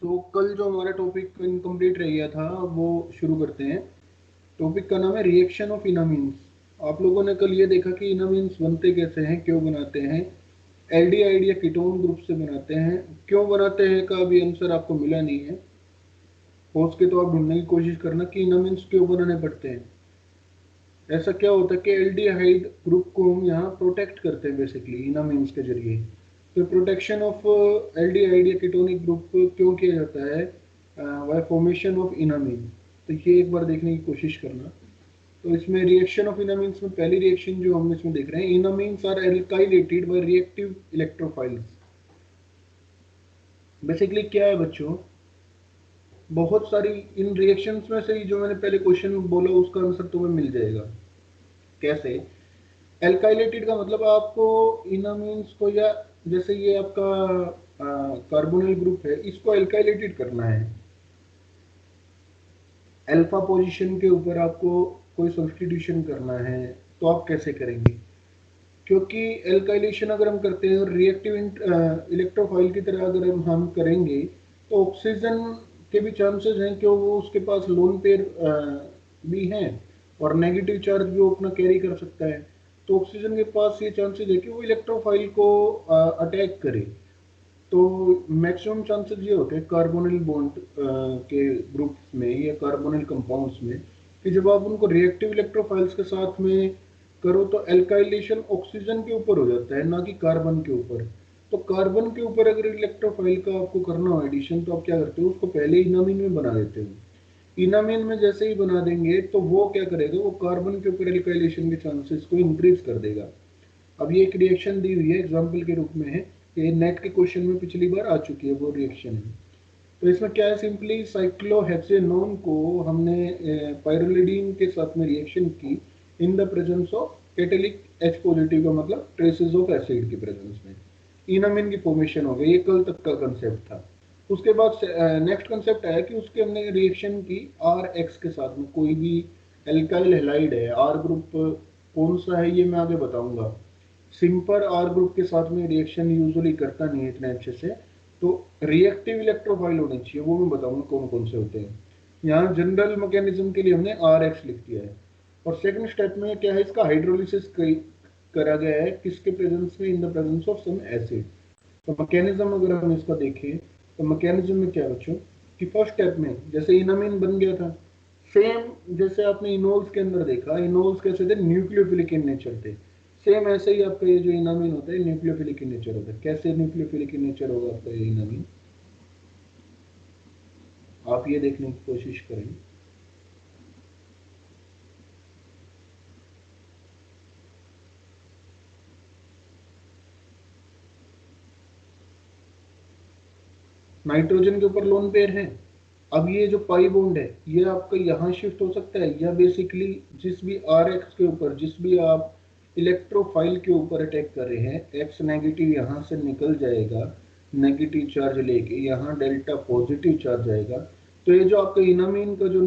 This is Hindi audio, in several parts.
तो कल जो हमारा टॉपिक इनकम्प्लीट रह गया था वो शुरू करते हैं। टॉपिक का नाम है रिएक्शन ऑफ इनामीन्स। आप लोगों ने कल ये देखा कि इनामीन्स बनते कैसे हैं, क्यों बनाते हैं। एल्डिहाइड या कीटोन ग्रुप से बनाते हैं। क्यों बनाते हैं का अभी आंसर आपको मिला नहीं है। हो सके तो आप ढूंढने की कोशिश करना कि इनामीन्स क्यों बनाने पड़ते हैं। ऐसा क्या होता है कि एल्डिहाइड ग्रुप को हम यहाँ प्रोटेक्ट करते हैं बेसिकली इनामीन्स के जरिए। तो प्रोटेक्शन ऑफ एल्डिहाइड या कीटोनिक ग्रुप क्यों किया जाता है बाय फॉर्मेशन ऑफ इनामीन। तो ये एक बार देखने की कोशिश करना। तो इसमें रिएक्शन ऑफ इनामीन्स में पहली रिएक्शन जो हम इसमें देख रहे हैं, enamines are alkylated by reactive electrophiles. Basically क्या है बच्चों, बहुत सारी इन रिएक्शंस में से ही जो मैंने पहले क्वेश्चन बोला उसका आंसर तुम्हें मिल जाएगा। कैसे? एल्काइलेटेड का मतलब आपको इनामीन्स को, या जैसे ये आपका कार्बोनिल ग्रुप है, इसको एल्काइलेटेड करना है। अल्फा पोजीशन के ऊपर आपको कोई सब्स्टिट्यूशन करना है, तो आप कैसे करेंगे? क्योंकि एल्काइलेशन अगर हम करते हैं और रिएक्टिव इलेक्ट्रोफाइल की तरह अगर हम करेंगे तो ऑक्सीजन के भी चांसेस हैं कि वो उसके पास लोन पेयर भी हैं और नेगेटिव चार्ज भी वो अपना कैरी कर सकता है। तो ऑक्सीजन के पास ये चांसेस है कि वो इलेक्ट्रोफाइल को अटैक करे। तो मैक्सिमम चांसेस ये होते हैं कार्बोनिल बॉन्ड के ग्रुप्स में या कार्बोनिल कंपाउंड्स में कि जब आप उनको रिएक्टिव इलेक्ट्रोफाइल्स के साथ में करो तो एल्काइलेशन ऑक्सीजन के ऊपर हो जाता है, ना कि कार्बन के ऊपर। तो कार्बन के ऊपर अगर इलेक्ट्रोफाइल का आपको करना हो एडिशन, तो आप क्या करते हो, उसको पहले इनामीन में बना देते हो। इनामीन में जैसे ही बना देंगे तो वो क्या करेगा, वो कार्बन के ऊपर एल्काइलेशन के चांसेस को इंक्रीज कर देगा। अब ये एक रिएक्शन दी हुई है, एग्जाम्पल के रूप में है। ये नेट के क्वेश्चन में पिछली बार आ चुकी है, वो रिएक्शन है। तो इसमें क्या है, सिंपली साइक्लोहेक्सेनोन को हमने पायरोलिडीन के साथ में रिएक्शन की इन the presence of कैटेलिक H positive, का मतलब ट्रेसेस ऑफ एसिड की प्रेजेंस में इनामिन की फॉर्मेशन हो गई। ये कल तक का कंसेप्ट था। उसके बाद नेक्स्ट कंसेप्ट आया कि उसके हमने रिएक्शन की आर एक्स के साथ में, कोई भी एल्काइल हेलाइड है, आर ग्रुप कौन सा है ये मैं आगे बताऊंगा। सिंपल आर ग्रुप के साथ में रिएक्शन यूजुअली करता नहीं है इतने अच्छे से, तो रिएक्टिव इलेक्ट्रोफाइल होने चाहिए, वो मैं बताऊंगा कौन कौन से होते हैं। यहाँ जनरल मैकेनिज्म के लिए हमने आर एक्स लिख दिया है। और सेकंड स्टेप में क्या है, इसका हाइड्रोलिसिस करा गया है किसके प्रेजेंस में, in the presence of some acid. तो मैकेनिज्म अगर हम इसका देखें तो मैकेनिज्म में क्या बच्चों कि फर्स्ट स्टेप में जैसे इनामिन बन गया था, सेम जैसे आपने इनोल्स के अंदर देखा, इनोल्स कैसे थे, न्यूक्लियोफिलिक इन नेचर थे। सेम ऐसे ही आपका ये जो इनामिन होता है न्यूक्लियोफिलिक इन नेचर होता है। कैसे न्यूक्लियोफिलिक इन नेचर होगा आपका ये इनामिन, आप ये देखने की कोशिश करें। नाइट्रोजन के ऊपर लोन पेयर है। अब ये जो पाई बॉन्ड है ये आपका यहाँ शिफ्ट हो सकता है, या बेसिकली जिस भी आर एक्स के ऊपर, जिस भी आप इलेक्ट्रोफाइल के ऊपर अटैक कर रहे हैं, एक्स नेगेटिव यहाँ से निकल जाएगा, नेगेटिव चार्ज लेके यहाँ डेल्टा पॉजिटिव चार्ज आएगा। तो ये जो आपका इनामीन का जो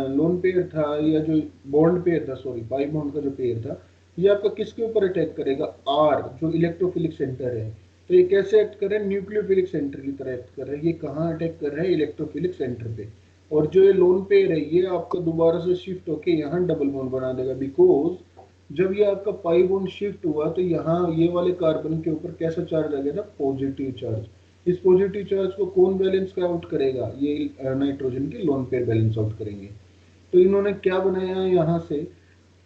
लोन पेयर था, या जो बॉन्ड पेयर था, सॉरी पाई बॉन्ड का जो पेयर था, ये आपका किसके ऊपर अटैक करेगा, आर जो इलेक्ट्रोफिलिक सेंटर है। तो ये कैसे एक्ट कर रहा है, न्यूक्लियोफिलिक सेंटर की तरह एक्ट कर रहा है। ये कहाँ अटैक कर रहा है, इलेक्ट्रोफिलिक सेंटर पे। और जो ये लोन पेयर है ये आपका दोबारा से शिफ्ट होके यहाँ डबल बॉन्ड बना देगा, बिकॉज जब ये आपका पाई बॉन्ड शिफ्ट हुआ तो यहाँ ये वाले कार्बन के ऊपर कैसा चार्ज आ गया था, पॉजिटिव चार्ज। इस पॉजिटिव चार्ज को कौन बैलेंस आउट करेगा, ये नाइट्रोजन के लोन पेयर बैलेंस आउट करेंगे। तो इन्होंने क्या बनाया यहाँ से,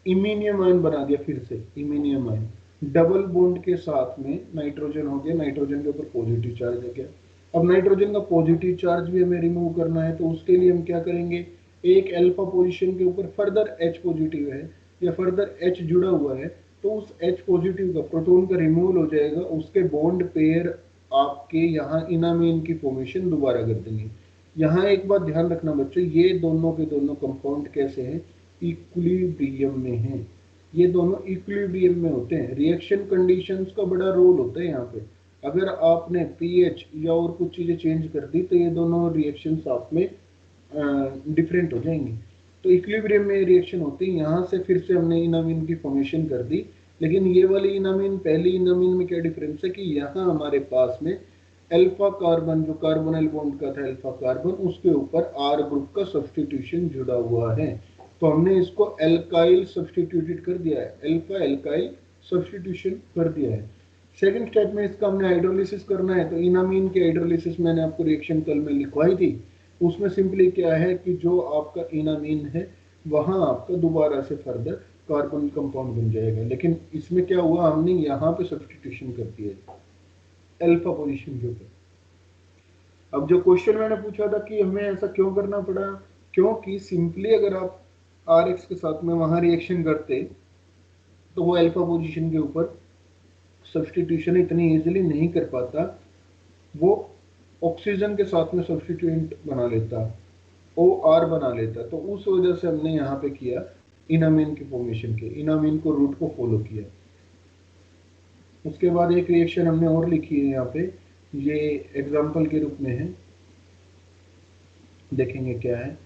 इमीनियम आयन बना दिया, फिर से इमीनियम आयन डबल बॉन्ड के साथ में नाइट्रोजन हो गया, नाइट्रोजन के ऊपर पॉजिटिव चार्ज है क्या। अब नाइट्रोजन का पॉजिटिव चार्ज भी हमें रिमूव करना है, तो उसके लिए हम क्या करेंगे, एक अल्फा पोजीशन के ऊपर फर्दर एच पॉजिटिव है या फर्दर एच जुड़ा हुआ है, तो उस एच पॉजिटिव का प्रोटॉन का रिमूवल हो जाएगा, उसके बॉन्ड पेयर आपके यहाँ इनामीन की फॉर्मेशन दोबारा कर देंगे। यहाँ एक बात ध्यान रखना बच्चों, ये दोनों के दोनों कंपाउंड कैसे हैं, इक्विलिब्रियम में हैं। ये दोनों इक्विलिब्रियम में होते हैं। रिएक्शन कंडीशंस का बड़ा रोल होता है यहाँ पे। अगर आपने पीएच या और कुछ चीजें चेंज कर दी तो ये दोनों रिएक्शन साथ में डिफरेंट हो जाएंगी। तो इक्विलिब्रियम में रिएक्शन होती है। यहाँ से फिर से हमने इनामीन की फॉर्मेशन कर दी, लेकिन ये वाली इनामीन, पहली इनामीन में क्या डिफरेंस है कि यहाँ हमारे पास में अल्फा कार्बन जो कार्बोनिल बॉन्ड का था अल्फा कार्बन, उसके ऊपर आर ग्रुप का सब्स्टिट्यूशन जुड़ा हुआ है, तो हमने इसको एल्काइल सब्स्टिट्यूटेड कर दिया है, अल्फा एल्काइल सब्स्टिट्यूशन कर दिया है। सेकंड स्टेप में इसका हमने हाइड्रोलिसिस करना है, तो इनामीन की हाइड्रोलिसिस मैंने आपको रिएक्शन कल में लिखवाई थी। उसमें सिंपली क्या है कि जो आपका इनामीन है वहां आपका दोबारा से फर्दर कार्बन कंपाउंड बन जाएगा, लेकिन इसमें क्या हुआ, हमने यहाँ पे सब्स्टिट्यूशन कर दिया है अल्फा पोजीशन के ऊपर। अब जो क्वेश्चन मैंने पूछा था कि हमें ऐसा क्यों करना पड़ा, क्योंकि सिंपली अगर आप आर एक्स के साथ में वहां रिएक्शन करते तो वो अल्फा पोजीशन के ऊपर सब्स्टिट्यूशन इतनी इजीली नहीं कर पाता, वो ऑक्सीजन के साथ में सब्स्टिट्यूएंट बना लेता, ओ आर बना लेता। तो उस वजह से हमने यहाँ पे किया इनामीन की फॉर्मेशन के, इनामीन को रूट को फॉलो किया। उसके बाद एक रिएक्शन हमने और लिखी है यहाँ पे, ये एग्जाम्पल के रूप में है, देखेंगे क्या है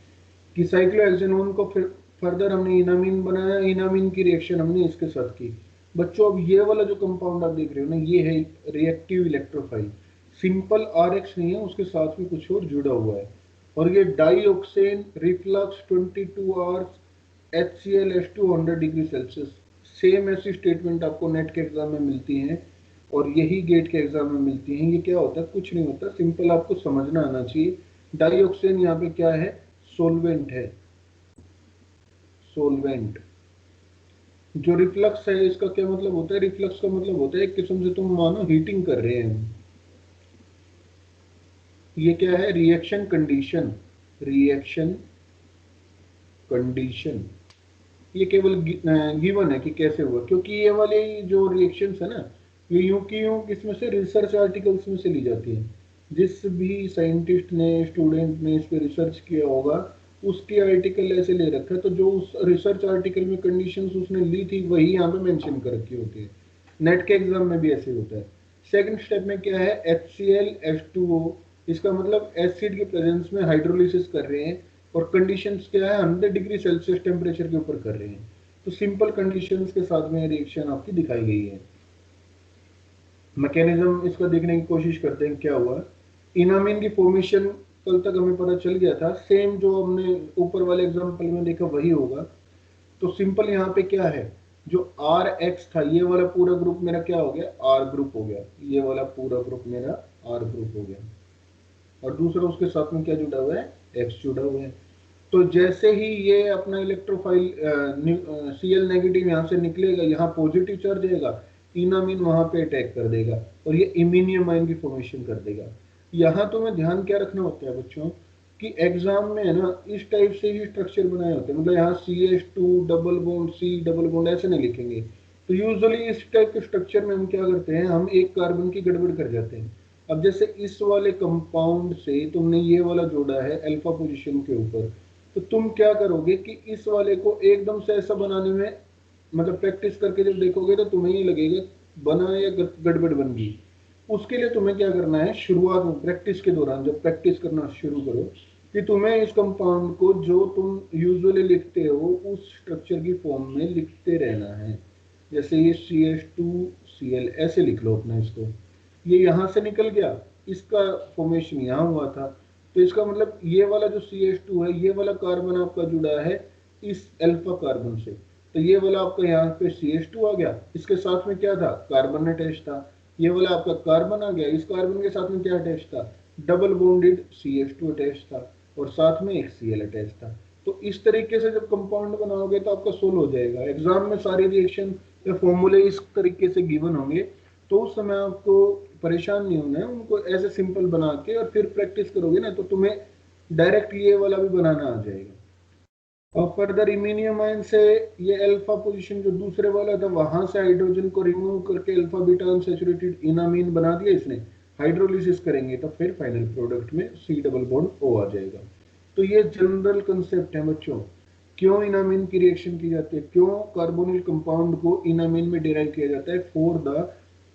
कि साइक्लोहेक्सेनोन को फिर फर्दर हमने इनामीन बनाया, इनामीन की रिएक्शन हमने इसके साथ की। बच्चों अब ये वाला जो कंपाउंड आप देख रहे हो ना, ये है रिएक्टिव इलेक्ट्रोफाइल, सिंपल आरएक्स नहीं है, उसके साथ में कुछ और जुड़ा हुआ है, और ये dioxane reflux 22 hours HCl H2 100 degree Celsius. Same ऐसी स्टेटमेंट आपको नेट के एग्जाम में मिलती है और यही गेट के एग्जाम में मिलती है। ये क्या होता है, कुछ नहीं होता, सिंपल आपको समझना आना चाहिए। डाइऑक्सेन यहाँ पे क्या है, सोलवेंट है, सोलवेंट। जो रिफ्लक्स है इसका क्या मतलब होता है, रिफ्लक्स का मतलब होता है एक किस्म से तुम मानो हीटिंग कर रहे हैं। ये क्या है, रिएक्शन कंडीशन, रिएक्शन कंडीशन। ये केवल गिवन है कि कैसे हुआ, क्योंकि ये वाले जो रिएक्शंस है ना, ये यूं की यूं किसमें से, रिसर्च आर्टिकल्स में से ली जाती है। जिस भी साइंटिस्ट ने, स्टूडेंट ने इस पे रिसर्च किया होगा, उसके आर्टिकल ऐसे ले रखा है, तो जो उस रिसर्च आर्टिकल में कंडीशंस उसने ली थी वही यहाँ पे मेंशन कर रखी होती है। नेट के एग्जाम में भी ऐसे होता है। सेकंड स्टेप में क्या है, HCl H2O, इसका मतलब एसिड के प्रेजेंस में हाइड्रोलिसिस कर रहे हैं, और कंडीशंस क्या है, 100 डिग्री सेल्सियस टेम्परेचर के ऊपर कर रहे हैं। तो सिंपल कंडीशंस के साथ में रिएक्शन आपकी दिखाई गई है। मैकेनिज्म इसका देखने की कोशिश करते हैं क्या हुआ। इनामीन की फॉर्मेशन कल तक हमें पता चल गया था, सेम जो हमने ऊपर वाले एग्जांपल में देखा वही होगा। तो सिंपल यहाँ पे क्या है, जो आर एक्स था ये वाला पूरा ग्रुप मेरा क्या हो गया, आर ग्रुप हो गया, ये वाला पूरा ग्रुप मेरा आर ग्रुप हो गया, और दूसरा उसके साथ में क्या जुड़ा हुआ है, एक्स जुड़ा हुआ है। तो जैसे ही ये अपना इलेक्ट्रोफाइल Cl नेगेटिव यहाँ से निकलेगा, यहाँ पॉजिटिव चार्ज आएगा, इनामीन वहां पे अटैक कर देगा और ये इमीनियम आयन की फॉर्मेशन कर देगा। यहाँ तो मैं ध्यान क्या रखना होता है बच्चों, कि एग्जाम में है ना इस टाइप से ही स्ट्रक्चर बनाए होते हैं, मतलब यहाँ CH2 double bond C double bond ऐसे नहीं लिखेंगे। तो यूजुअली इस टाइप के स्ट्रक्चर में हम क्या करते हैं, हम एक कार्बन की गड़बड़ कर जाते हैं। अब जैसे इस वाले कंपाउंड से तुमने ये वाला जोड़ा है अल्फा पोजीशन के ऊपर, तो तुम क्या करोगे कि इस वाले को एकदम से ऐसा बनाने में, मतलब प्रैक्टिस करके जब देखोगे तो तुम्हें ये लगेगा बना या गड़बड़ बन गई। उसके लिए तुम्हें क्या करना है, शुरुआत में प्रैक्टिस के दौरान जब प्रैक्टिस करना शुरू करो, कि तुम्हें इस कंपाउंड को जो तुम यूजुअली लिखते हो उस स्ट्रक्चर की फॉर्म में लिखते रहना है। जैसे ये CH2Cl ऐसे लिख लो अपना इसको, ये यहाँ से निकल गया, इसका फॉर्मेशन यहाँ हुआ था, तो इसका मतलब ये वाला जो CH2 है, ये वाला कार्बन आपका जुड़ा है इस अल्फा कार्बन से, तो ये वाला आपका यहाँ पे CH2 आ गया, इसके साथ में क्या था, कार्बन अटैच था। ये वाला आपका कार्बन आ गया, इस कार्बन के साथ में क्या अटैच था, डबल बॉन्डेड CH2 अटैच था, और साथ में एक Cl अटैच था। तो इस तरीके से जब कंपाउंड बनाओगे तो आपका सोल्व हो जाएगा। एग्जाम में सारी रिएक्शन या फॉर्मूले इस तरीके से गिवन होंगे, तो उस समय आपको परेशान नहीं होना है, उनको ऐसे सिंपल बना के और फिर प्रैक्टिस करोगे ना, तो तुम्हें डायरेक्ट ये वाला भी बनाना आ जाएगा। और फर्दर इमीनियम आयन से ये अल्फा पोजीशन जो दूसरे वाला था वहां से हाइड्रोजन को रिमूव करके अल्फा बीटा अनसैचुरेटेड इनामीन बना दिया इसने, हाइड्रोलिसिस करेंगे तो फिर फाइनल प्रोडक्ट में C डबल बॉन्ड O आ जाएगा। तो ये जनरल कंसेप्ट है बच्चों, क्यों इनामीन की रिएक्शन की जाती है, क्यों कार्बोनिल कंपाउंड को इनामीन में डिराइव किया जाता है, फॉर द,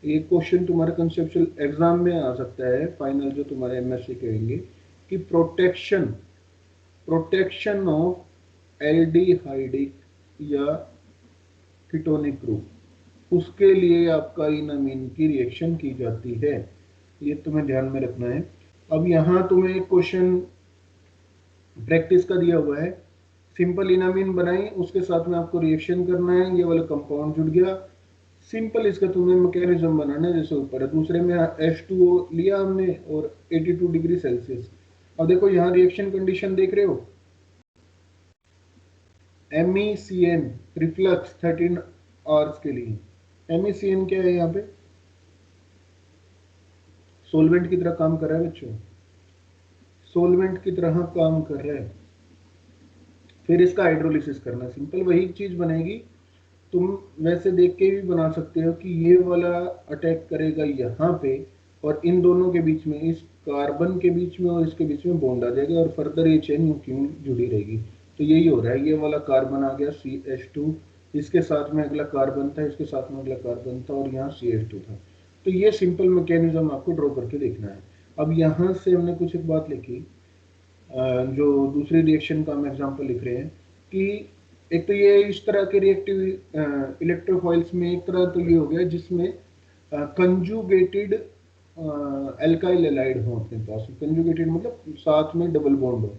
ये क्वेश्चन तुम्हारे कंसेप्चुअल एग्जाम में आ सकता है, फाइनल जो तुम्हारे MSc कहेंगे कि प्रोटेक्शन, प्रोटेक्शन ऑफ एल्डिहाइडिक या कीटोनिक ग्रुप, उसके लिए आपका इनामीन की रिएक्शन की जाती है। ये तुम्हें ध्यान में रखना है। अब यहाँ तुम्हें एक क्वेश्चन प्रैक्टिस का दिया हुआ है, सिंपल इनामीन बनाई, उसके साथ में आपको रिएक्शन करना है, ये वाला कंपाउंड जुड़ गया। सिंपल इसका तुम्हें मैकेनिज्म बनाना है, जैसे ऊपर है। दूसरे में H2O लिया हमने और 82 डिग्री सेल्सियस। अब देखो यहाँ रिएक्शन कंडीशन देख रहे हो, MECN रिफ्लक्स 13 आवर्स के लिए। MECN क्या है, यहाँ पे सोलवेंट की तरह काम कर रहा है बच्चों, सोलवेंट की तरह काम कर रहा है। फिर इसका हाइड्रोलिसिस करना, सिंपल वही चीज बनेगी। तुम वैसे देख के भी बना सकते हो कि ये वाला अटैक करेगा यहाँ पे, और इन दोनों के बीच में, इस कार्बन के बीच में और इसके बीच में बॉन्ड आ जाएगा, और फर्दर ये चेन क्यों जुड़ी रहेगी। तो यही हो रहा है, ये वाला कार्बन आ गया CH2, इसके साथ में अगला कार्बन था, इसके साथ में अगला कार्बन था, और यहाँ CH2 था। तो ये सिंपल मैकेनिज्म आपको ड्रॉ करके देखना है। अब यहाँ से हमने कुछ एक बात लिखी, जो दूसरी रिएक्शन का हम एग्जांपल लिख रहे हैं, कि एक तो ये इस तरह के रिएक्टिव इलेक्ट्रोफॉइल्स में एक तरह तो ये हो गया जिसमें कंजुगेटेड एल्काइल एलाइड हो अपने पास। कंजुगेटेड मतलब साथ में डबल बॉन्ड हो,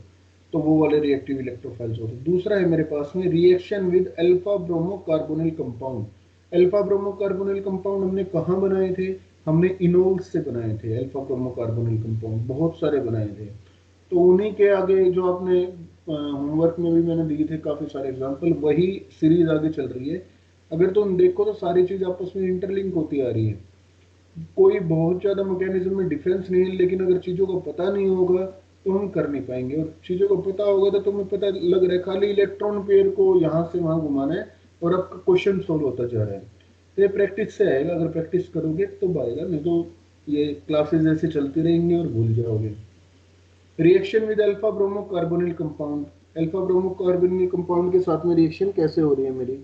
तो वो वाले रिएक्टिव इलेक्ट्रोफाइल्स होते हैं। दूसरा है मेरे पास में reaction with alpha bromo carbonyl compound. Alpha bromo carbonyl compound हमने कहाँ बनाए थे, हमने इनोल्स से बनाए थे। अल्फा ब्रोमो कार्बोनिल कंपाउंड बहुत सारे बनाए थे, तो उन्हीं के आगे जो आपने होमवर्क में भी मैंने दिए थे काफी सारे एग्जांपल, वही सीरीज आगे चल रही है। अगर तुम देखो तो सारी चीज आपस में इंटरलिंक होती आ रही है, कोई बहुत ज्यादा मैकेनिज्म में डिफरेंस नहीं है। लेकिन अगर चीजों को पता नहीं होगा तो हम कर नहीं पाएंगे, और चीजों को पता होगा तो तुम्हें पता लग रहा है खाली इलेक्ट्रॉन पेयर को यहाँ से वहां घुमाना है और आपका क्वेश्चन सोल्व होता जा रहा है। तो ये प्रैक्टिस से आएगा, अगर प्रैक्टिस करोगे तो आएगा, नहीं तो ये क्लासेस ऐसे चलती रहेंगी और भूल जाओगे। Reaction with alpha bromo carbonyl compound, alpha bromo carbonyl compound के साथ में रिएक्शन कैसे हो रही है मेरी,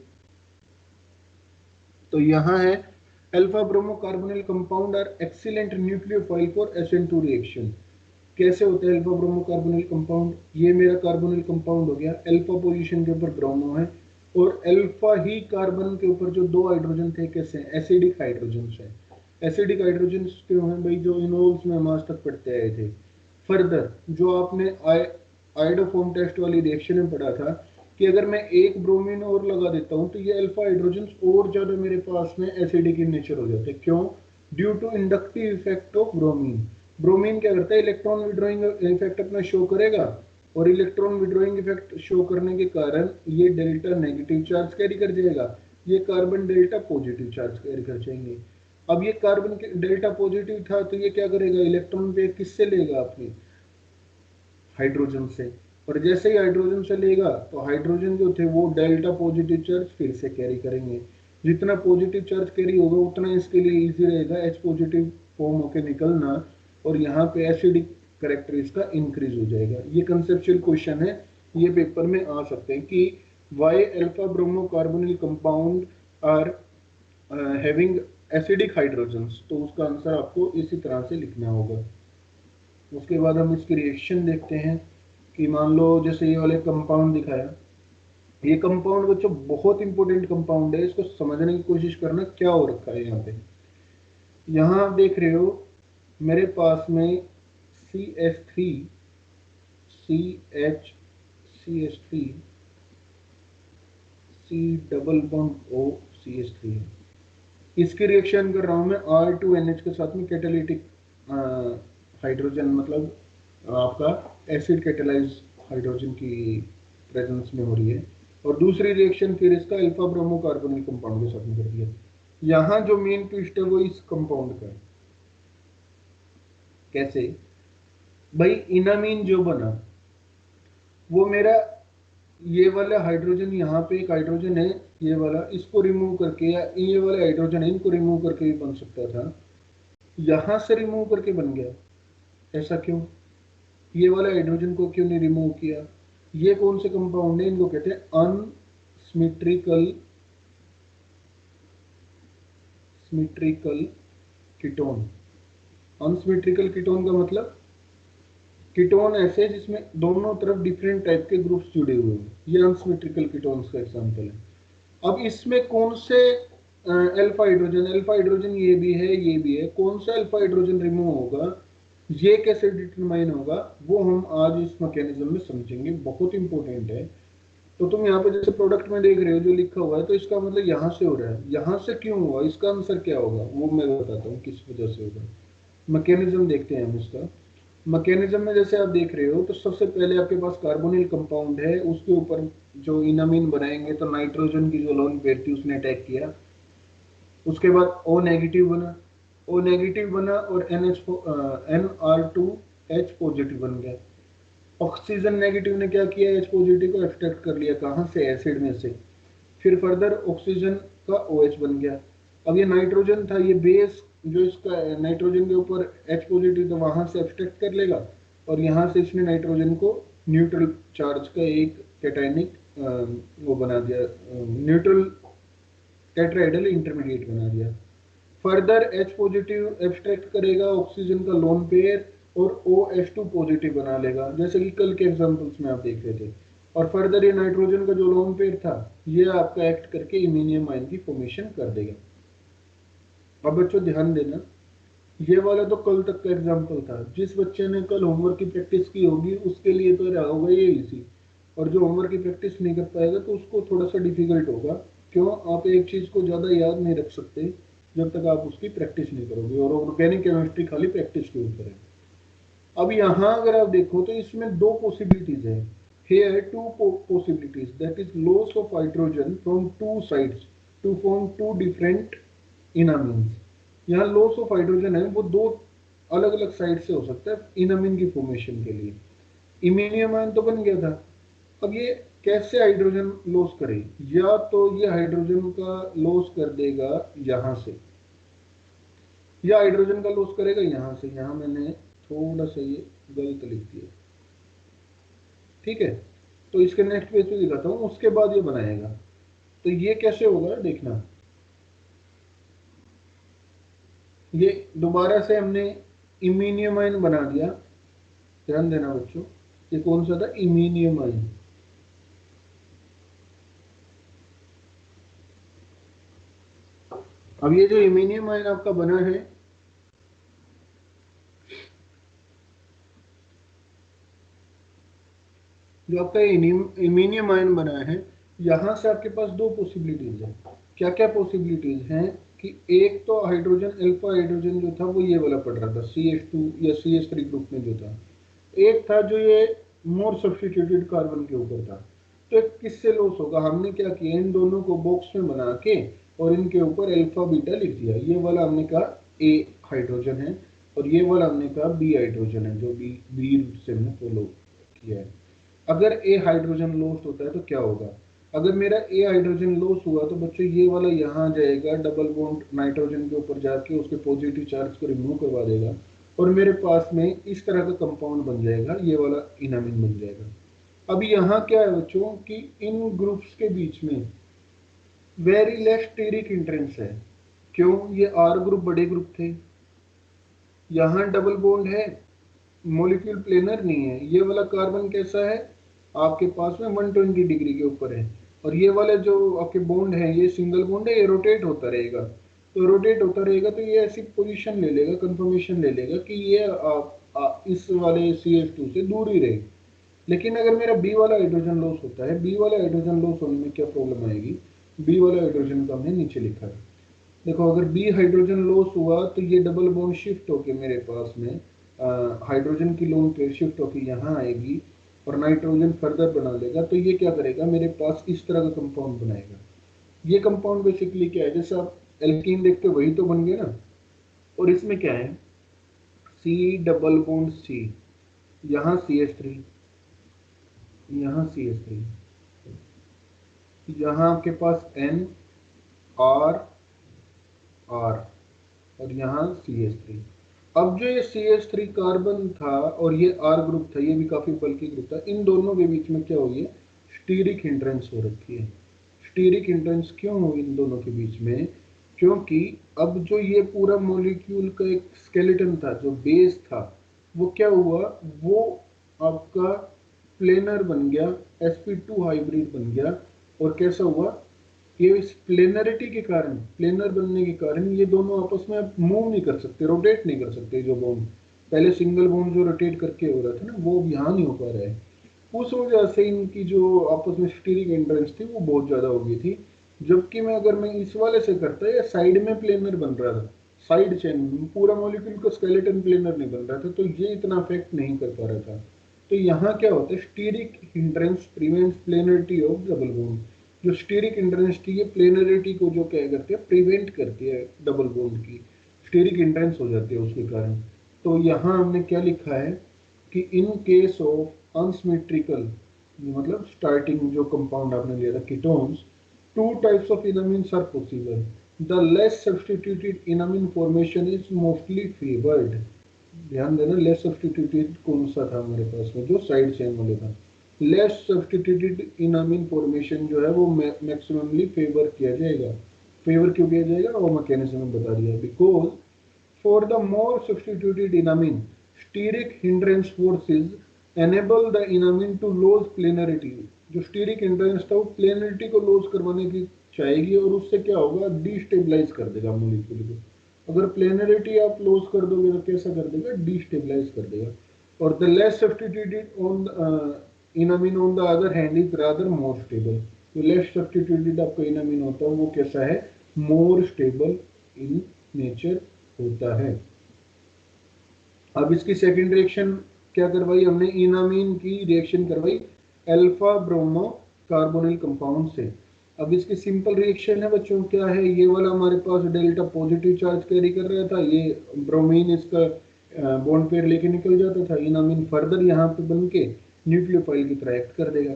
तो यहाँ है alpha bromo carbonyl compound are excellent nucleophile for SN2 reaction. कैसे होता है अल्फा ब्रोमो कार्बोनिल कंपाउंड, ये मेरा कार्बोनिल कंपाउंड हो गया, अल्फा पोजीशन के ऊपर ब्रोमो है, और अल्फा ही कार्बन के ऊपर जो दो हाइड्रोजन थे कैसे हैं, एसिडिक हाइड्रोजन है। एसिडिक हाइड्रोजन क्यों है भाई, जो इनोल्स में हम आज तक पढ़ते आए थे। फर्दर जो आपने आइडोफॉर्म टेस्ट वाली रिएक्शन में पढ़ा था, कि अगर मैं एक ब्रोमीन और लगा देता हूं तो ये अल्फा हाइड्रोजन और ज्यादा मेरे पास में एसिडिक इन नेचर हो जाते हैं। क्यों, due to inductive effect of bromine. Bromine क्या करता है, इलेक्ट्रॉन विड्रॉइंग इफेक्ट अपना शो करेगा, और इलेक्ट्रॉन विड्रॉइंग इफेक्ट शो करने के कारण ये डेल्टा नेगेटिव चार्ज कैरी कर जाएगा, ये carbon delta positive charge carry कर जाएंगे। अब ये कार्बन डेल्टा पॉजिटिव था, तो ये क्या करेगा, इलेक्ट्रॉन पेयर किससे लेगा, अपनी हाइड्रोजन से, और जैसे ही हाइड्रोजन से लेगा तो हाइड्रोजन जो थे वो डेल्टा पॉजिटिव चार्ज फिर से कैरी करेंगे। जितना पॉजिटिव चार्ज कैरी होगा उतना इसके लिए इजी रहेगा H पॉजिटिव फॉर्म होकर निकलना, और यहाँ पे एसिडिक करेक्टर इसका इंक्रीज हो जाएगा। ये कंसेप्चुअल क्वेश्चन है, ये पेपर में आ सकते हैं कि why alpha bromo carbonyl compound are having acidic hydrogens, तो उसका आंसर आपको इसी तरह से लिखना होगा। उसके बाद हम इसकी रिएक्शन देखते हैं, कि मान लो जैसे ये वाले कंपाउंड दिखाया, ये कंपाउंड बच्चों बहुत इंपॉर्टेंट कंपाउंड है, इसको समझने की कोशिश करना क्या हो रखा है यहाँ पे। यहाँ आप देख रहे हो मेरे पास में CH3 CH3 C double bond O CH3 है। इसकी रिएक्शन कर रहा हूं मैं R2NH के साथ में, कैटालिटिक हाइड्रोजन मतलब आपका एसिड कैटेलाइज हाइड्रोजन की प्रेजेंस में हो रही है, और दूसरी रिएक्शन फिर इसका अल्फा ब्रोमो कार्बोनिल कंपाउंड के साथ में कर दिया। यहाँ जो मेन ट्विस्ट है वो इस कंपाउंड का है। कैसे भाई, इनामीन जो बना वो मेरा ये वाला हाइड्रोजन, यहाँ पे एक हाइड्रोजन है ये वाला, इसको रिमूव करके, या ये वाले हाइड्रोजन है इनको रिमूव करके भी बन सकता था, यहां से रिमूव करके बन गया। ऐसा क्यों, ये वाले हाइड्रोजन को क्यों नहीं रिमूव किया। ये कौन से कंपाउंड है, इनको कहते हैं अनसिमेट्रिकल कीटोन। अनसिमेट्रिकल कीटोन का मतलब कीटोन ऐसे जिसमें दोनों तरफ डिफरेंट टाइप के ग्रुप्स जुड़े हुए हैं, ये अनसिमेट्रिकल कीटोन्स का एग्जांपल है। अब इसमें कौन से अल्फा हाइड्रोजन ये भी है, ये भी है, कौन सा अल्फा हाइड्रोजन रिमूव होगा, ये कैसे डिटरमाइन होगा, वो हम आज इस मैकेनिज्म में समझेंगे, बहुत इंपॉर्टेंट है। तो तुम यहाँ पे जैसे प्रोडक्ट में देख रहे हो जो लिखा हुआ है, तो इसका मतलब यहाँ से हो रहा है, यहाँ से क्यों हुआ, इसका आंसर क्या होगा वो मैं बताता हूँ किस वजह से होगा। मैकेनिज्म देखते हैं हम इसका। मैकेनिज्म में जैसे आप देख रहे हो, तो सबसे पहले आपके पास कार्बोनिल कंपाउंड है, उसके ऊपर जो इनामीन बनाएंगे, तो नाइट्रोजन की जो लोन पेयर थी उसने अटैक किया, उसके बाद O नेगेटिव बना, O नेगेटिव बना और NR2H पॉजिटिव बन गया। ऑक्सीजन नेगेटिव ने क्या किया, H पॉजिटिव को एक्सट्रैक्ट कर लिया, कहाँ से, एसिड में से। फिर फर्दर ऑक्सीजन का OH बन गया। अब ये नाइट्रोजन था, ये बेस जो इसका नाइट्रोजन के ऊपर H पॉजिटिव, तो वहां से एक्सट्रैक्ट कर लेगा, और यहाँ से इसने नाइट्रोजन को न्यूट्रल चार्ज का एक कैटायनिक वो बना दिया, न्यूट्रल टेट्राहेड्रल इंटरमीडिएट बना दिया। फर्दर H पॉजिटिव एब्स्ट्रैक्ट करेगा ऑक्सीजन का लोन पेयर और OH2 पॉजिटिव बना लेगा, जैसे कि कल के एग्जांपल्स में आप देख रहे थे। और फर्दर ये नाइट्रोजन का जो लोन पेयर था, ये आपका एक्ट करके इमीनियम आयन की फॉर्मेशन कर देगा। अब बच्चों ध्यान देना, ये वाला तो कल तक का एग्जांपल था, जिस बच्चे ने कल होमवर्क की प्रैक्टिस की होगी उसके लिए तो रहा होगा ये इजी, और जो होमवर्क की प्रैक्टिस नहीं कर पाएगा तो उसको थोड़ा सा डिफिकल्ट होगा। क्यों, आप एक चीज को ज्यादा याद नहीं रख सकते जब तक आप उसकी प्रैक्टिस नहीं करोगे, और ऑर्गेनिक केमिस्ट्री खाली प्रैक्टिस के ऊपर है। अब यहाँ अगर आप देखो तो इसमें दो पॉसिबिलिटीज है, here two possibilities, that is loss of hydrogen from two sides to form two different enamines। यहाँ लॉस ऑफ हाइड्रोजन है वो दो अलग अलग साइड से हो सकता है इनामिन की फॉर्मेशन के लिए। इमीनियम आयन तो बन गया था, अब ये कैसे हाइड्रोजन लॉस करे, या तो ये हाइड्रोजन का लॉस कर देगा यहाँ से, या हाइड्रोजन का लॉस करेगा यहाँ से। यहाँ मैंने थोड़ा सा ये गलत लिख दिया, ठीक है, तो इसके नेक्स्ट पेज पे दिखाता हूँ, उसके बाद ये बनाएगा। तो ये कैसे होगा देखना, ये दोबारा से हमने इमीनियम आयन बना दिया, ध्यान देना बच्चों, ये कौन सा था, इमीनियम आयन। अब ये जो इमीनियम आयन आपका बना है, जो आपका इमीनियम आयन बना है, यहां से आपके पास दो पॉसिबिलिटीज है। क्या क्या पॉसिबिलिटीज हैं कि एक तो हाइड्रोजन अल्फा हाइड्रोजन जो था वो ये वाला पड़ रहा था CH2 या CH3 ग्रुप में जो था, एक था जो ये मोर सब्स्टिट्यूटेड कार्बन के ऊपर था। तो किससे लॉस होगा, हमने क्या किया, इन दोनों को बॉक्स में बना के और इनके ऊपर अल्फा बीटा लिख दिया। ये वाला हमने कहा A हाइड्रोजन है, और ये वाला हमने कहा B हाइड्रोजन है, जो बी रूट से हमने फॉलो किया है। अगर ए हाइड्रोजन लॉस होता है तो क्या होगा, अगर मेरा ए हाइड्रोजन लॉस हुआ तो बच्चों ये वाला यहाँ जाएगा, डबल बॉन्ड नाइट्रोजन के ऊपर जाके उसके पॉजिटिव चार्ज को रिमूव करवा देगा, और मेरे पास में इस तरह का कंपाउंड बन जाएगा, ये वाला इनामिन बन जाएगा। अब यहाँ क्या है बच्चों कि इन ग्रुप्स के बीच में वेरी लेस स्टेरिक इंट्रेंस है। क्यों, ये आर ग्रुप बड़े ग्रुप थे, यहाँ डबल बॉन्ड है, मॉलिक्यूल प्लेनर नहीं है। ये वाला कार्बन कैसा है, आपके पास में 120 डिग्री के ऊपर है, और ये वाले जो आपके बॉन्ड है ये सिंगल बॉन्ड है, ये रोटेट होता रहेगा। तो रोटेट होता रहेगा तो ये ऐसी पोजीशन ले लेगा, कंफर्मेशन ले लेगा कि ये इस वाले CH2 से दूर ही रहेगी। लेकिन अगर मेरा बी वाला हाइड्रोजन लॉस होता है, बी वाला हाइड्रोजन लॉस होने में क्या प्रॉब्लम आएगी, बी वाला हाइड्रोजन का हमने नीचे लिखा है। देखो, अगर बी हाइड्रोजन लॉस हुआ तो ये डबल बॉन्ड शिफ्ट होके मेरे पास में हाइड्रोजन की लोन पेयर शिफ्ट होके यहाँ आएगी, और नाइट्रोजन फर्दर बना लेगा। तो ये क्या करेगा, मेरे पास इस तरह का कंपाउंड बनाएगा। ये कंपाउंड बेसिकली क्या है, जैसे आप एल्कीन देखते हो वही तो बन गया ना। और इसमें क्या है, C डबल बॉन्ड C, यहाँ CH3, यहाँ CH3, यहाँ आपके पास N R R, और यहाँ CH3। अब जो ये CH3 कार्बन था और ये R ग्रुप था, ये भी काफी बल्कि ग्रुप था, इन दोनों के बीच में क्या हुई है, स्टीरिक हिंड्रेंस हो रखी है। स्टीरिक हिंड्रेंस क्यों हुई इन दोनों के बीच में, क्योंकि अब जो ये पूरा मॉलिक्यूल का एक स्केलेटन था, जो बेस था, वो क्या हुआ, वो आपका प्लेनर बन गया, sp2 हाइब्रिड बन गया। और कैसा हुआ, ये इस प्लेनरिटी के कारण, प्लेनर बनने के कारण ये दोनों आपस में मूव नहीं कर सकते, रोटेट नहीं कर सकते। जो बॉन्ड पहले सिंगल बॉन्ड जो रोटेट करके हो रहा था ना, वो अब यहाँ नहीं हो पा रहा है। उस वजह से इनकी जो आपस में स्टीरिक एंड्रेंस थी वो बहुत ज़्यादा हो गई थी। जबकि मैं अगर मैं इस वाले से करता, या साइड में प्लेनर बन रहा था, साइड चेन में पूरा मॉलिक्यूल का स्केलेटन प्लेनर नहीं बन रहा था, तो ये इतना अफेक्ट नहीं कर पा रहा था। तो यहाँ क्या होता है, steric hindrance prevents planarity of double bond. जो स्टीरिक हिंड्रेंस थी, ये प्लेनरिटी को जो क्या करती है, प्रिवेंट करती है डबल बॉन्ड की, स्टीरिक हिंड्रेंस हो जाती है उसके कारण। तो यहाँ हमने क्या लिखा है कि इन केस ऑफ अनसिमेट्रिकल, मतलब स्टार्टिंग जो कंपाउंड आपने लिया था ketones, two types of enamines are possible. The less substituted enamine formation is mostly favoured. ध्यान देना, लेस सब्स्टिट्यूटेड कौन सा था हमारे पास में, जो साइड चेन वाले था। लेस सब्स्टिट्यूटेड इनामिन फॉर्मेशन जो है वो मैक्सिममली फेवर किया जाएगा। फेवर क्यों किया जाएगा वो मैकेनिज्म बता दिया। Because for the more substituted enamine, steric hindrance forces enable the enamine to lose planarity। जो स्टीरिक हिंड्रेंस था वो प्लेनरिटी को लॉस करवाने की चाहेगी, और उससे क्या होगा, डिस्टेबलाइज कर देगा मॉलिक्यूल को। अगर प्लेनरिटी आप लॉस कर दोगे तो कैसा कर देगा, डिस्टेबलाइज कर देगा। और the less substituted on enamine on the other hand is rather more stable. तो लेस सब्स्टिट्यूटेड आपका इनामिन होता है वो कैसा है, मोर स्टेबल इन नेचर होता है। अब इसकी सेकंड रिएक्शन क्या करवाई हमने, इनामीन की रिएक्शन करवाई अल्फा ब्रोमो कार्बोनिल कंपाउंड से। अब इसकी सिंपल रिएक्शन है बच्चों, क्या है, ये वाला हमारे पास डेल्टा पॉजिटिव चार्ज कैरी कर रहा था, ये ब्रोमीन इसका बॉन्ड पेयर लेके निकल जाता था, इनामीन फर्दर यहाँ पे बन के न्यूक्लियोफाइल की तरह एक्ट कर देगा।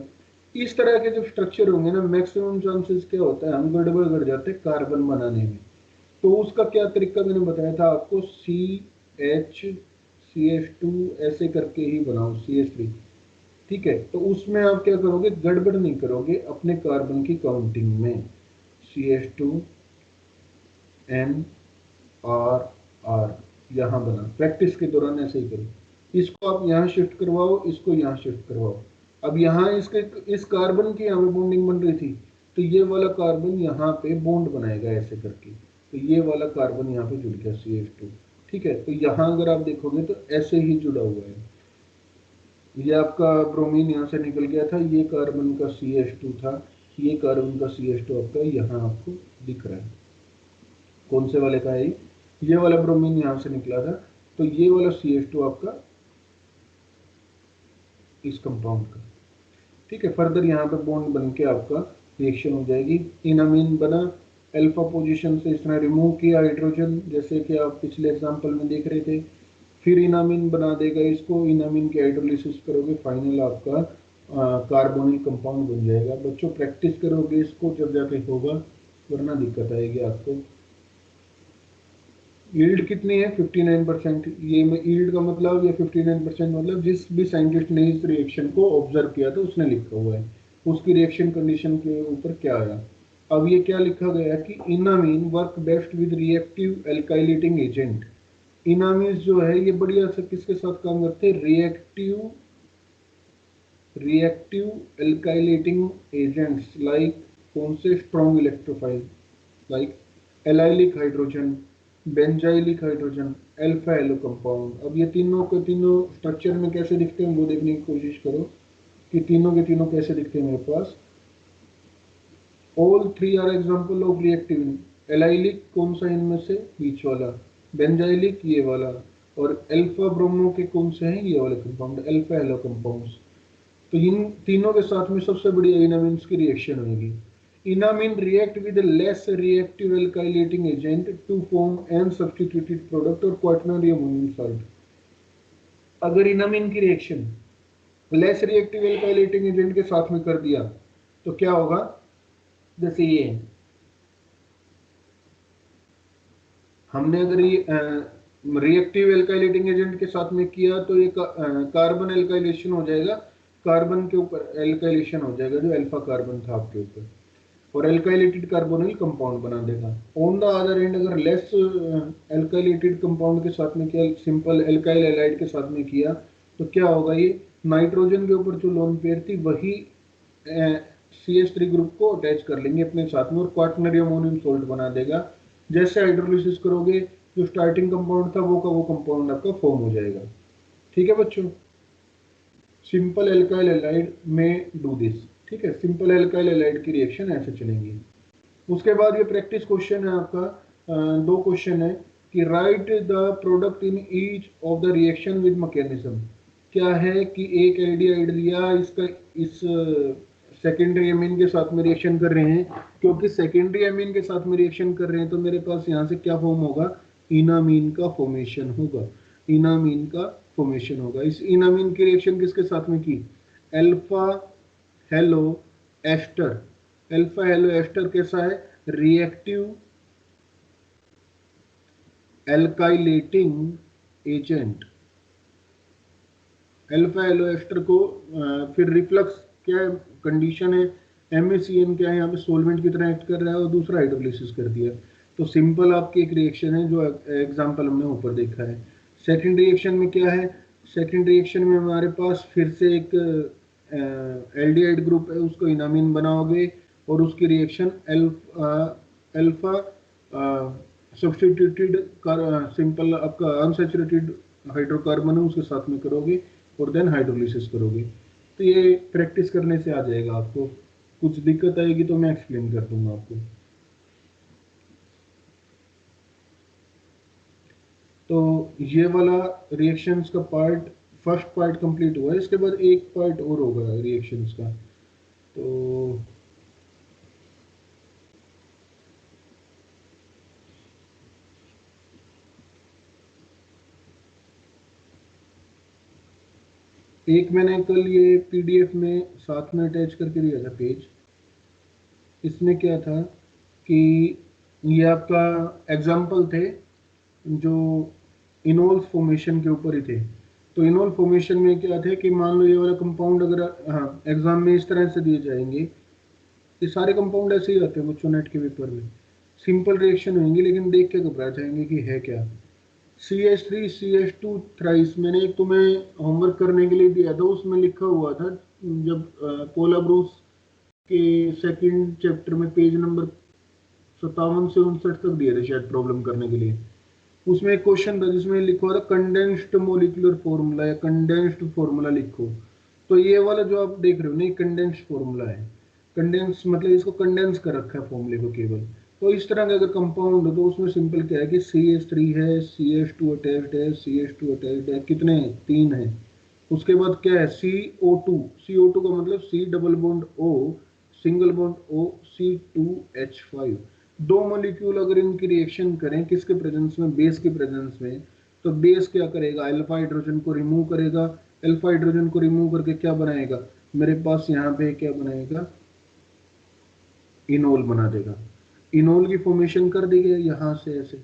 इस तरह के जो स्ट्रक्चर होंगे ना, मैक्सिमम चांसेस क्या होता है, हम गड़बड़ कर जाते हैं कार्बन बनाने में। तो उसका क्या तरीका मैंने बताया था आपको, CH ऐसे करके ही बनाओ, CH3। ठीक है, तो उसमें आप क्या करोगे, गड़बड़ नहीं करोगे अपने कार्बन की काउंटिंग में। CH2NR यहाँ बना, प्रैक्टिस के दौरान ऐसे ही करो। इसको आप यहाँ शिफ्ट करवाओ, इसको यहाँ शिफ्ट करवाओ। अब यहाँ इसके इस कार्बन की यहाँ पे बॉन्डिंग बन रही थी, तो ये वाला कार्बन यहाँ पे बॉन्ड बनाएगा ऐसे करके, तो ये वाला कार्बन यहाँ पे जुड़ गया CH2। ठीक है, तो यहाँ अगर आप देखोगे तो ऐसे ही जुड़ा हुआ है। ये आपका ब्रोमीन यहाँ से निकल गया था, ये कार्बन का CH2 था, ये कार्बन का CH2 आपका यहाँ आपको दिख रहा है। कौन से वाले का है ये वाला ब्रोमीन यहाँ से निकला था, तो ये वाला CH2 आपका इस कंपाउंड का। ठीक है, फर्दर यहाँ पे बॉन्ड बन के आपका रिएक्शन हो जाएगी। इनामीन बना, अल्फा पोजीशन से इसने रिमूव किया हाइड्रोजन, जैसे कि आप पिछले एग्जांपल में देख रहे थे। फिर इनामीन बना देगा इसको, इनामीन की हाइड्रोलिसिस करोगे, फाइनल आपका कार्बोनिल कंपाउंड बन जाएगा। बच्चों प्रैक्टिस करोगे इसको जब जाके होगा, वरना दिक्कत आएगी आपको। यील्ड कितनी है, 59%। ये में यील्ड का मतलब, या 59% मतलब जिस भी साइंटिस्ट ने इस रिएक्शन को ऑब्जर्व किया था उसने लिखा हुआ है, उसकी रिएक्शन कंडीशन के ऊपर क्या आया। अब ये क्या लिखा गया कि enamine work best with reactive alkylating agent. Enamine जो है ये बढ़िया से किसके साथ काम करते हैं, रिएक्टिव एल्काइलेटिंग एजेंट्स, लाइक कौन से, strong electrophile, like allylic hydrogen, benzylic hydrogen, alpha halo compound. अब ये तीनों के तीनों स्ट्रक्चर में कैसे दिखते हैं वो देखने की कोशिश करो कि तीनों के तीनों कैसे दिखते हैं मेरे पास। All three are example of reactive. Allylic कौन सा इनमें से, बीच वाला, बेंजाइलिक ये वाला, और अल्फा ब्रोमो के कौन से हैं, ये वाले कंपाउंड, अल्फा एलो कंपाउंड्स। तो इन तीनों के साथ में सबसे बड़ी इनामीन्स की रिएक्शन होगी। Enamine react with a less reactive alkylating agent to form an substituted product or quaternary ammonium salt। अगर इनामीन की reaction less reactive alkylating agent के साथ में कर दिया तो क्या होगा, जैसे ये हमने अगर ये रिएक्टिव एल्काइलेटिंग एजेंट के साथ में किया तो ये कार्बन एल्काइलेशन हो जाएगा, कार्बन के ऊपर एल्काइलेशन हो जाएगा जो अल्फा कार्बन था आपके ऊपर, और एल्काइलेटेड कार्बोनिल कंपाउंड बना देगा। ऑन द अदर एंड अगर लेस एल्काइलेटेड कंपाउंड के साथ में किया, सिंपल एल्काइल हैलाइड के साथ में किया, तो क्या होगा, ये नाइट्रोजन के ऊपर जो लोन पेयर थी वही CH3 ग्रुप को अटैच कर लेंगे अपने साथ में और क्वाटरनरी अमोनियम सोल्ट बना देगा। जैसे हाइड्रोलिसिस करोगे जो स्टार्टिंग कंपाउंड था वो का वो कंपाउंड आपका फॉर्म हो जाएगा। ठीक है बच्चों, सिंपल एल्काइल हैलाइड में डू दिस। ठीक है, सिंपल एल्काइल हैलाइड की रिएक्शन ऐसे चलेंगी। उसके बाद ये प्रैक्टिस क्वेश्चन है आपका, दो क्वेश्चन है कि right the product in each of the reaction with mechanism. क्या है कि एक एल्डिहाइड लिया, इसका इस सेकेंडरी एमीन के साथ में रिएक्शन कर रहे हैं, क्योंकि सेकेंडरी एमीन के साथ में रिएक्शन कर रहे हैं तो मेरे पास यहाँ से क्या फॉर्म होगा, इनामीन का फॉर्मेशन होगा। इनामीन का फॉर्मेशन होगा। इस इनामीन की रिएक्शन किसके साथ में की, alpha halo ester. Alpha halo ester कैसा है, reactive alkylating agent. Alpha halo ester को फिर रिफ्लक्स क्या कंडीशन है, MaCN क्या है यहाँ पे सोलवेंट की तरह एक्ट कर रहा है और दूसरा हाइड्रोलिसिस कर दिया। तो सिंपल आपकी एक रिएक्शन है जो एग्जांपल हमने ऊपर देखा है। सेकंड रिएक्शन में क्या है, सेकंड रिएक्शन में हमारे पास फिर से एक एल्डिहाइड ग्रुप है, उसको इनामीन बनाओगे और उसकी रिएक्शन अल्फा सब्स्टिट्यूटेड सिंपल आपका अनसैचुरेटेड हाइड्रोकार्बन है उसके साथ में करोगे और देन हाइड्रोलिसिस करोगे। तो ये प्रैक्टिस करने से आ जाएगा। आपको कुछ दिक्कत आएगी तो मैं एक्सप्लेन कर दूंगा आपको। तो ये वाला रिएक्शंस का पार्ट, फर्स्ट पार्ट कंप्लीट हुआ है। इसके बाद एक पार्ट और होगा रिएक्शंस का। तो एक मैंने कल ये PDF में साथ में अटैच करके दिया था पेज। इसमें क्या था कि ये आपका एग्जाम्पल थे जो इनोल्स फॉर्मेशन के ऊपर ही थे। तो इनोल फॉर्मेशन में क्या थे कि मान लो ये वाला कंपाउंड अगर एग्जाम में इस तरह से दिए जाएंगे, ये सारे कंपाउंड ऐसे ही आते हैं बच्चों नेट के पेपर में, सिंपल रिएक्शन होंगी लेकिन देख के घबरा जाएंगे कि है क्या। CH3 CH2 थ्राइस मैंने एक तुम्हें होमवर्क करने के लिए दिया था, उसमें लिखा हुआ था जब पोला ब्रूस के सेकंड चैप्टर में पेज नंबर 57 से 59 तक दिए थे शायद प्रॉब्लम करने के लिए। उसमें एक क्वेश्चन था जिसमें लिखा हुआ था कंडेंस्ड मोलिकुलर फॉर्मूला या कंडेंस्ड फॉर्मूला लिखो। तो ये वाला जो आप देख रहे हो ना, ये कंडेंस्ड फॉर्मूला है। कंडेंस मतलब इसको कंडेंस कर रखा है फॉर्मूले को केवल। तो इस तरह का अगर कंपाउंड हो तो उसमें सिंपल क्या है कि CH3 है, CH2 अटैच्ड है, CH2 अटैच्ड है, कितने हैं, 3 है। उसके बाद क्या है, CO2। CO2 का मतलब C double bond O single bond O C2H5। दो मॉलिक्यूल अगर इनकी रिएक्शन करें किसके प्रेजेंस में, बेस के प्रेजेंस में, तो बेस क्या करेगा, अल्फा हाइड्रोजन को रिमूव करेगा। अल्फा हाइड्रोजन को रिमूव करके क्या बनाएगा, मेरे पास यहाँ पे क्या बनाएगा, इनोल बना देगा। इनोल की फॉर्मेशन कर देगा यहाँ से ऐसे।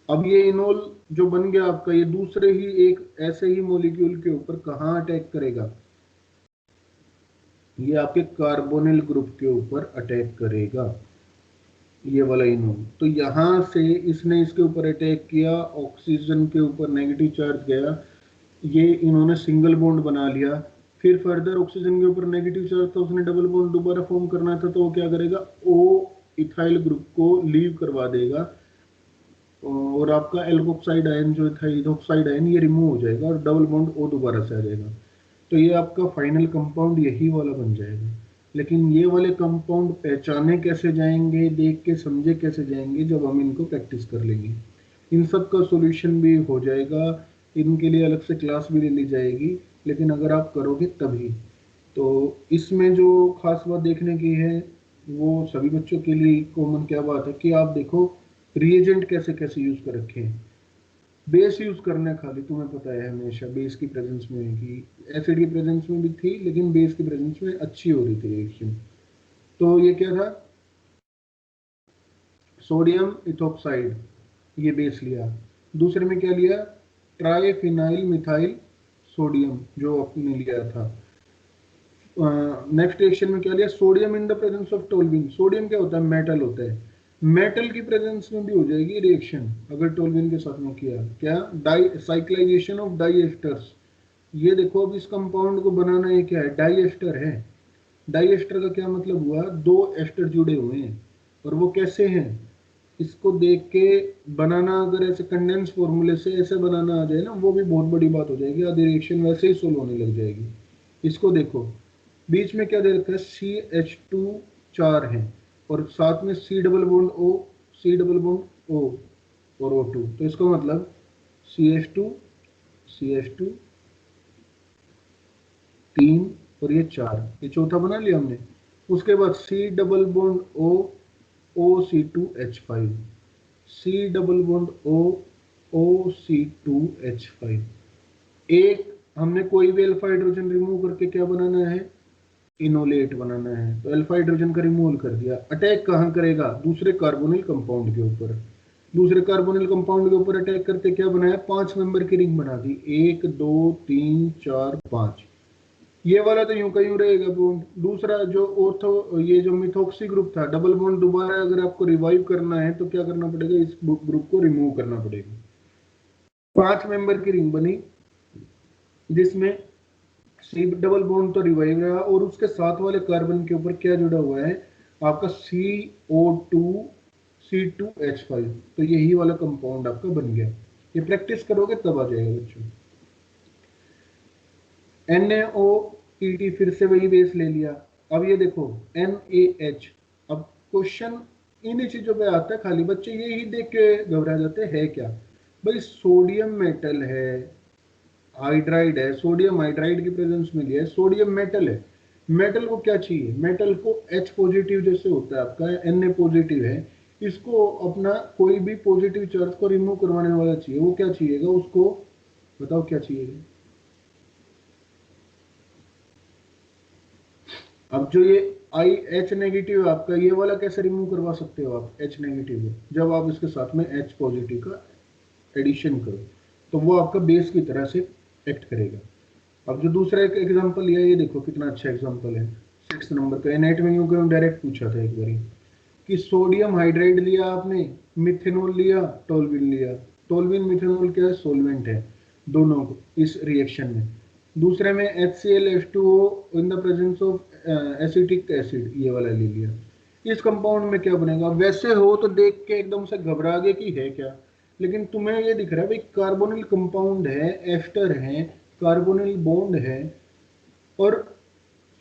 अब ये इनोल जो बन गया आपका, ये दूसरे ही एक ऐसे ही मॉलिक्यूल के ऊपर कहाँ अटैक करेगा, ये आपके कार्बोनिल ग्रुप के ऊपर अटैक करेगा, ये वाला इनोल। तो यहां से इसने इसके ऊपर अटैक किया, ऑक्सीजन के ऊपर नेगेटिव चार्ज गया, ये इन्होंने सिंगल बॉन्ड बना लिया। फिर फर्दर ऑक्सीजन के ऊपर नेगेटिव चार्ज था, उसने डबल बॉन्ड दोबारा फॉर्म करना था, तो वो क्या करेगा, ओ इथाइल ग्रुप को लीव करवा देगा और आपका एल्कोक्साइड आयन जो था, इथोक्साइड आयन, ये रिमूव हो जाएगा और डबल बॉन्ड ओ दोबारा से आ जाएगा। तो ये आपका फाइनल कंपाउंड यही वाला बन जाएगा। लेकिन ये वाले कंपाउंड पहचाने कैसे जाएंगे, देख के समझे कैसे जाएंगे, जब हम इनको प्रैक्टिस कर लेंगे। इन सब का सॉल्यूशन भी हो जाएगा, इनके लिए अलग से क्लास भी ले ली जाएगी, लेकिन अगर आप करोगे तभी। तो इसमें जो खास बात देखने की है वो सभी बच्चों के लिए कॉमन क्या बात है कि आप देखो रिएजेंट कैसे कैसे यूज कर रखे हैं। बेस यूज करना है खाली, तुम्हें पता है हमेशा बेस की प्रेजेंस में कि एसिड की प्रेजेंस में भी थी, लेकिन बेस की प्रेजेंस में अच्छी हो रही थी रिएक्शन। तो ये क्या था, सोडियम इथोक्साइड, ये बेस लिया। दूसरे में क्या लिया, ट्राइफिनाइल मिथाइल सोडियम जो आपने लिया था। नेक्स्ट रिएक्शन में क्या लिया, sodium in the presence of toluene. Sodium क्या होता है, मेटल होता है, मेटल की प्रेजेंस में भी हो जाएगी रिएक्शन अगर टोल्यूइन के साथ में किया। क्या, di cyclisation of di esters. ये देखो अब इस कंपाउंड को बनाना ये क्या है, डाई एस्टर है। डाई एस्टर का क्या मतलब हुआ, दो एस्टर जुड़े हुए हैं, और वो कैसे हैं, इसको देख के बनाना, अगर ऐसे कंडेंस फॉर्मूले से ऐसे बनाना आ जाए ना, वो भी बहुत बड़ी बात हो जाएगी, आधी रिएक्शन वैसे ही सोल्व होने लग जाएगी। इसको देखो, बीच में क्या दे रखा है, CH2 4 है, और साथ में C double bond O, C double bond O और O2, तो इसका मतलब CH2 CH2 3 और ये 4, ये चौथा बना लिया हमने। उसके बाद C double bond O OC2H5, C double bond O OC2H5। एक हमने कोई भी अल्फा हाइड्रोजन रिमूव करके क्या बनाना है, इनोलेट बनाना है, तो अल्फा हाइड्रोजन का रिमूवल कर दिया। अटैक कहाँ करेगा, दूसरे कार्बोनिल कंपाउंड के ऊपर। दूसरे कार्बोनिल कंपाउंड के ऊपर अटैक करके क्या बनाया, 5 मेंबर की रिंग बना दी, 1 2 3 4 5। ये वाला तो यूं का यूं रहेगा बॉन्ड। दूसरा जो ऑर्थो, ये जो मिथॉक्सी ग्रुप था, डबल बॉन्ड दोबारा अगर आपको रिवाइव करना है तो क्या करना पड़ेगा, इस ग्रुप को रिमूव करना पड़ेगा। 5 मेंबर की रिंग बनी, जिसमें सी डबल बॉन्ड तो रिवाइव रहा, और उसके साथ वाले कार्बन के ऊपर क्या जुड़ा हुआ है, आपका CO2 C2H5। तो यही वाला कंपाउंड आपका बन गया। ये प्रैक्टिस करोगे तब आ जाएगा बच्चों। NaOET फिर से वही बेस ले लिया। अब ये देखो NaH। अब क्वेश्चन इन्हीं चीजों पे आता है, खाली बच्चे यही देख के घबरा जाते हैं क्या, भाई सोडियम मेटल है, हाइड्राइड है, सोडियम हाइड्राइड की प्रेजेंस में लिया है, सोडियम मेटल है। मेटल को क्या चाहिए, मेटल को H पॉजिटिव जैसे होता है आपका Na पॉजिटिव है, इसको अपना कोई भी पॉजिटिव चार्ज को रिमूव करवाने वाला चाहिए। वो क्या चाहिएगा उसको, बताओ क्या चाहिएगा। अब जो ये H नेगेटिव है आपका, ये वाला कैसे रिमूव करवा सकते हो आप H नेगेटिव को, जब आप इसके साथ में H पॉजिटिव का एडिशन करो, तो वो आपका बेस की तरह से एक्ट करेगा। अब जो दूसरा एक एग्जांपल लिया, ये देखो कितना अच्छा एग्जांपल है, 6 नंबर का। एनाइट में यूं करूं, डायरेक्ट पूछा था एक बारी कि सोडियम हाइड्राइड लिया आपने, मिथेनॉल लिया, टोल्यूइन लिया। टोल्यूइन मिथेनॉल क्या है, सोलवेंट है दोनों को इस रिएक्शन में। दूसरे में HClH2O in the presence of acetic acid, ये वाला ले लिया। इस कंपाउंड में क्या बनेगा, वैसे हो तो देख के एकदम से घबरा गए कि है क्या, लेकिन तुम्हें ये दिख रहा है भाई कार्बोनिल कंपाउंड है, एस्टर है, कार्बोनिल बॉन्ड है, और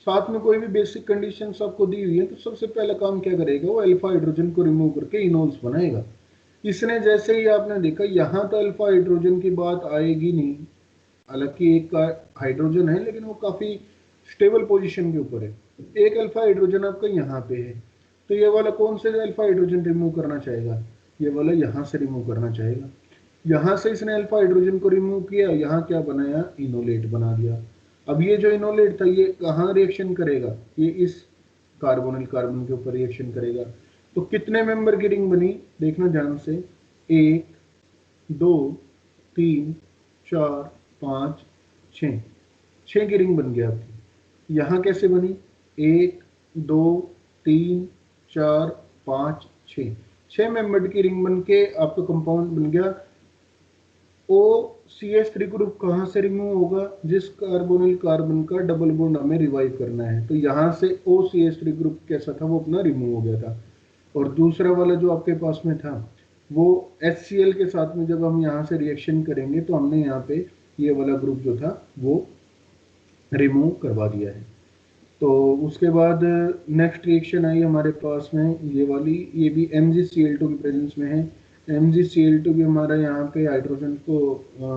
साथ में कोई भी बेसिक कंडीशंस आपको दी हुई है, तो सबसे पहला काम क्या करेगा, वो अल्फा हाइड्रोजन को रिमूव करके इनोल्स बनाएगा। इसने जैसे ही आपने देखा, यहाँ तो अल्फा हाइड्रोजन की बात आएगी नहीं, हालांकि एक का हाइड्रोजन है लेकिन वो काफी स्टेबल पोजीशन के ऊपर है। एक अल्फा हाइड्रोजन आपका यहाँ पे है, तो ये वाला कौन से अल्फा हाइड्रोजन रिमूव करना चाहेगा, ये वाला यहाँ से रिमूव करना चाहेगा। यहाँ से इसने अल्फा हाइड्रोजन को रिमूव किया, यहाँ क्या बनाया, इनोलेट बना दिया। अब ये जो इनोलेट था, ये कहाँ रिएक्शन करेगा, ये इस कार्बोनिल कार्बन के ऊपर रिएक्शन करेगा। तो कितने मेंबर की रिंग बनी, देखना ध्यान से, 1 2 3 4 5 6, 6 की रिंग बन गया आपकी। यहाँ कैसे बनी, 1 2 3 4 5 6, 6 मेंबर की रिंग बन के आपका कंपाउंड बन गया। OCH3 ग्रुप कहाँ से रिमूव होगा, जिस कार्बोनिल कार्बन का डबल बॉन्ड हमें रिवाइव करना है, तो यहाँ से OCH3 ग्रुप कैसा था, वो अपना रिमूव हो गया था। और दूसरा वाला जो आपके पास में था, वो HCl के साथ में जब हम यहाँ से रिएक्शन करेंगे, तो हमने यहाँ पे ये वाला ग्रुप जो था वो रिमूव करवा दिया है। तो उसके बाद नेक्स्ट रिएक्शन आई हमारे पास में ये वाली, ये भी MgCl2 की प्रेजेंस में है। MgCl2 भी हमारा यहाँ पे हाइड्रोजन को,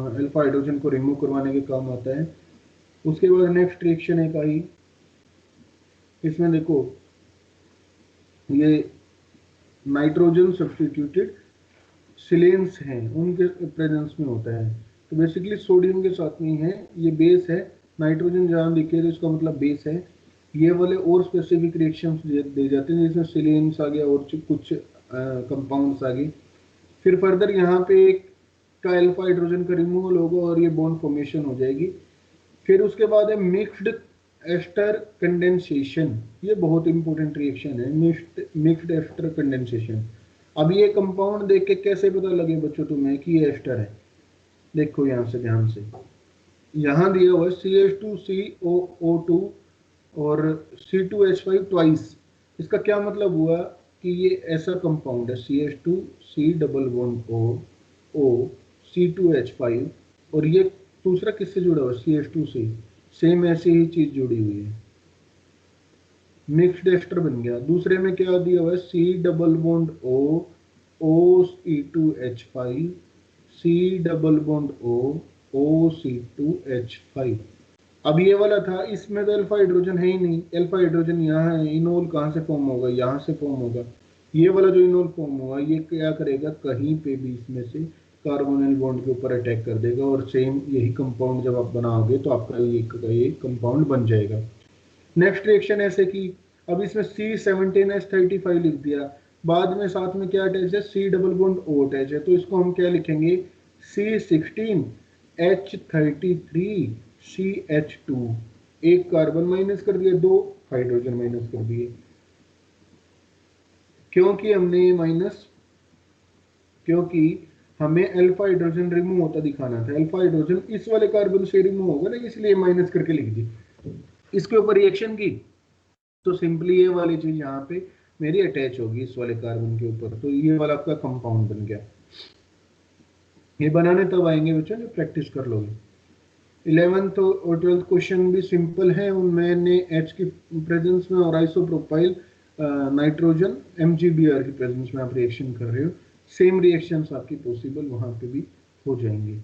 अल्फा हाइड्रोजन को रिमूव करवाने के काम आता है। उसके बाद नेक्स्ट रिएक्शन एक आई, इसमें देखो ये नाइट्रोजन सब्सटीट्यूटेड सिलेंस हैं, उनके प्रेजेंस में होता है। तो बेसिकली सोडियम के साथ में है, ये बेस है, नाइट्रोजन जहाँ दिखे तो इसका मतलब बेस है। ये वाले और स्पेसिफिक रिएक्शंस दे जाते हैं, जिसमें सिलेंस आ गया और कुछ कंपाउंड्स आ गए। फिर फर्दर यहाँ पे एक का अल्फा हाइड्रोजन का रिमूवल होगा और ये बॉन्ड फॉर्मेशन हो जाएगी। फिर उसके बाद है मिक्स्ड एस्टर कंडेंसेशन, ये बहुत इंपॉर्टेंट रिएक्शन है, मिक्स्ड एस्टर कंडेंसेशन। अब ये कंपाउंड देख के कैसे पता लगे बच्चों तुम्हें कि ये एस्टर है, देखो यहाँ से ध्यान से, यहाँ दिया हुआ है CH2COO2 और C2H5 ट्वाइस। इसका क्या मतलब हुआ कि ये ऐसा कंपाउंड है CH2 C double bond O C2H5, और ये दूसरा किससे जुड़ा हुआ है CH2 से, सेम ऐसी ही चीज जुड़ी हुई है, मिक्स्ड एस्टर बन गया। दूसरे में क्या दिया हुआ है C double bond O O C2H5 C double bond O OC2H5। अब ये वाला था, इसमें तो अल्फा हाइड्रोजन है ही नहीं, अल्फा हाइड्रोजन यहाँ है, इनोल कहाँ से फॉर्म होगा, यहाँ से फॉर्म होगा। ये वाला जो इनोल फॉर्म होगा ये क्या करेगा, कहीं पे भी इसमें से कार्बोनिल बॉन्ड के ऊपर अटैक कर देगा, और सेम यही कंपाउंड जब आप बनाओगे तो आपका ये कंपाउंड बन जाएगा। नेक्स्ट रिएक्शन ऐसे की, अब इसमें C17H35 लिख दिया, बाद में साथ में क्या अटैच है, C double bond O attach है, तो इसको हम क्या लिखेंगे, C16H33CH2। एक कार्बन माइनस कर दिया, दो हाइड्रोजन माइनस कर दिए, क्योंकि हमने माइनस, क्योंकि हमें अल्फा हाइड्रोजन रिमूव होता दिखाना था, अल्फा हाइड्रोजन इस वाले कार्बन से रिमूव होगा ना, इसलिए माइनस करके लिख दी। इसके ऊपर रिएक्शन की तो सिंपली ये वाली चीज यहाँ पे मेरी अटैच होगी इस वाले कार्बन के ऊपर, तो ये वाला आपका कंपाउंड बन गया। ये बनाने तब आएंगे बच्चों जब प्रैक्टिस कर लोगे। 11th और 12th क्वेश्चन भी सिंपल है, मैंने H की प्रेजेंस में और आइसोप्रोपाइल नाइट्रोजन MgBr की प्रेजेंस में आप रिएक्शन कर रहे हो, सेम रिएक्शंस आपकी पॉसिबल वहां पे भी हो जाएंगे।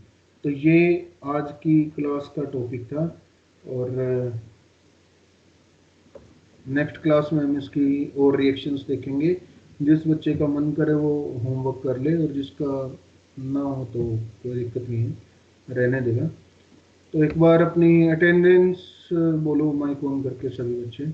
तो ये आज की क्लास का टॉपिक था, और नेक्स्ट क्लास में हम इसकी और रिएक्शंस देखेंगे। जिस बच्चे का मन करे वो होमवर्क कर ले, और जिसका ना हो तो कोई दिक्कत नहीं है, रहने देगा। तो एक बार अपनी अटेंडेंस बोलो माइक ऑन करके सभी बच्चे।